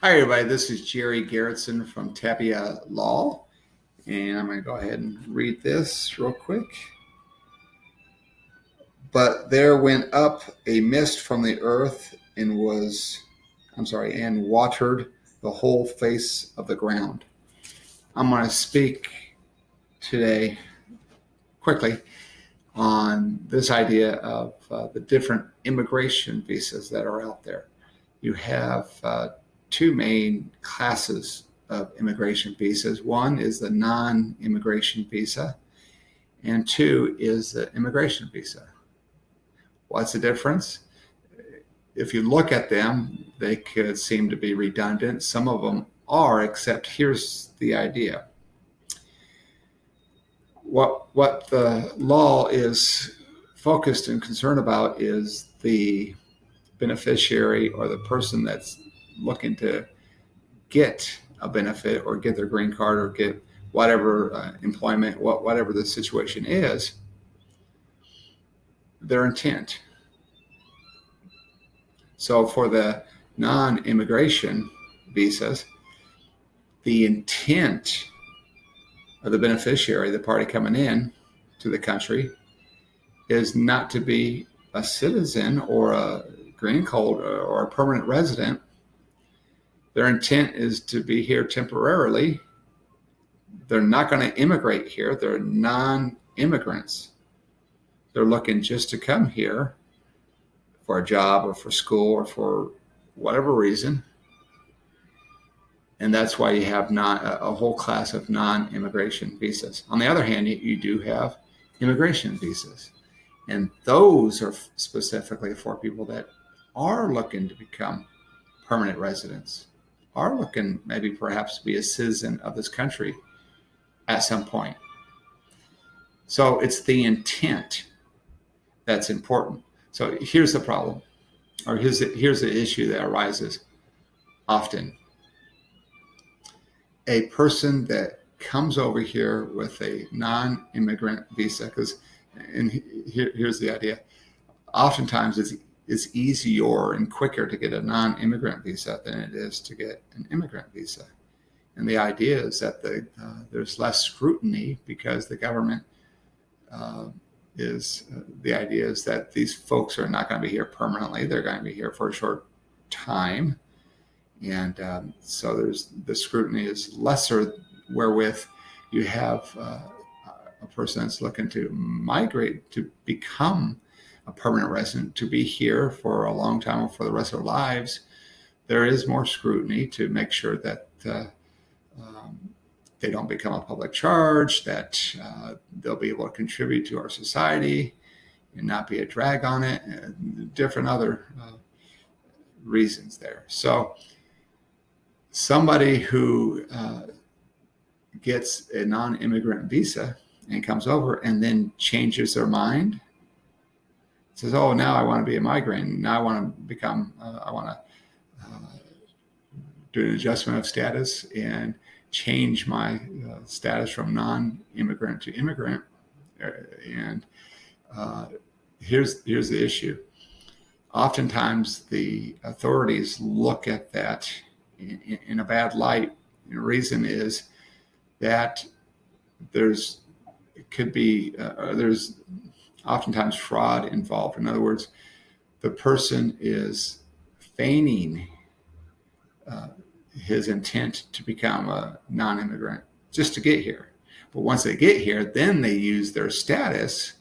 Hi, everybody. This is Jerry Garrettson from Tabea Law, and I'm going to go ahead and read this real quick. But there went up a mist from the earth and watered the whole face of the ground. I'm going to speak today quickly on this idea of the different immigration visas that are out there. You have two main classes of immigration visas. One is the non-immigration visa, and two is the immigration visa. What's the difference? If you look at them, they could seem to be redundant. Some of them are, except here's the idea. What the law is focused and concerned about is the beneficiary or the person that's looking to get a benefit or get their green card or get whatever employment, whatever the situation is, their intent. So for the non-immigration visas, the intent of the beneficiary, the party coming in to the country, is not to be a citizen or a green card or a permanent resident. Their intent is to be here temporarily. They're not going to immigrate here. They're non-immigrants. They're looking just to come here for a job or for school or for whatever reason. And that's why you have a whole class of non-immigration visas. On the other hand, you do have immigration visas. And those are specifically for people that are looking to become permanent residents, are looking maybe perhaps to be a citizen of this country at some point. So it's the intent that's important. So here's the problem, or here's the issue that arises often. A person that comes over here with a non-immigrant visa, here's the idea. Oftentimes it's easier and quicker to get a non-immigrant visa than it is to get an immigrant visa. And the idea is that there's less scrutiny because the government the idea is that these folks are not going to be here permanently. They're going to be here for a short time. And so the scrutiny is lesser, wherewith you have a person that's looking to migrate to become a permanent resident, to be here for a long time or for the rest of their lives. There is more scrutiny to make sure that they don't become a public charge, that they'll be able to contribute to our society and not be a drag on it, and different other reasons there. So somebody who gets a non-immigrant visa and comes over and then changes their mind, says, oh, now I want to be a migrant. Now I want to do an adjustment of status and change my status from non-immigrant to immigrant. And here's the issue. Oftentimes the authorities look at that in a bad light. And the reason is that there's oftentimes fraud involved. In other words, the person is feigning his intent to become a non-immigrant just to get here. But once they get here, then they use their status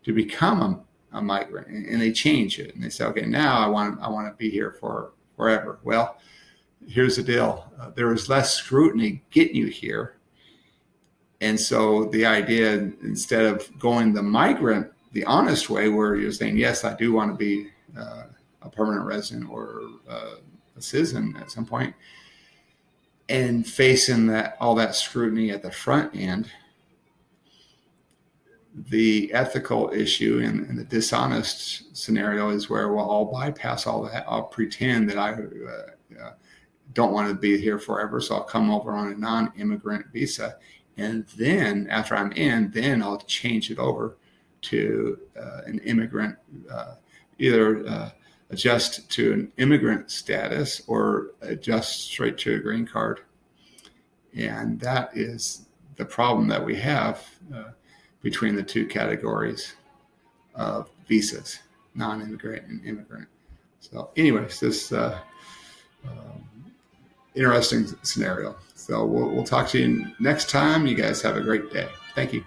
to become a migrant, and they change it. And they say, okay, now I want to be here for forever. Well, here's the deal. There is less scrutiny getting you here. And so the idea, instead of going the honest way, where you're saying, yes, I do want to be a permanent resident or a citizen at some point, and facing all that scrutiny at the front end, the ethical issue and the dishonest scenario is where, well, I'll bypass all that. I'll pretend that I don't want to be here forever, so I'll come over on a non-immigrant visa. And then after I'm in, then I'll change it over to an immigrant, either adjust to an immigrant status or adjust straight to a green card. And that is the problem that we have between the two categories of visas, non-immigrant and immigrant. So anyways, this interesting scenario. So we'll talk to you next time. You guys have a great day. Thank you.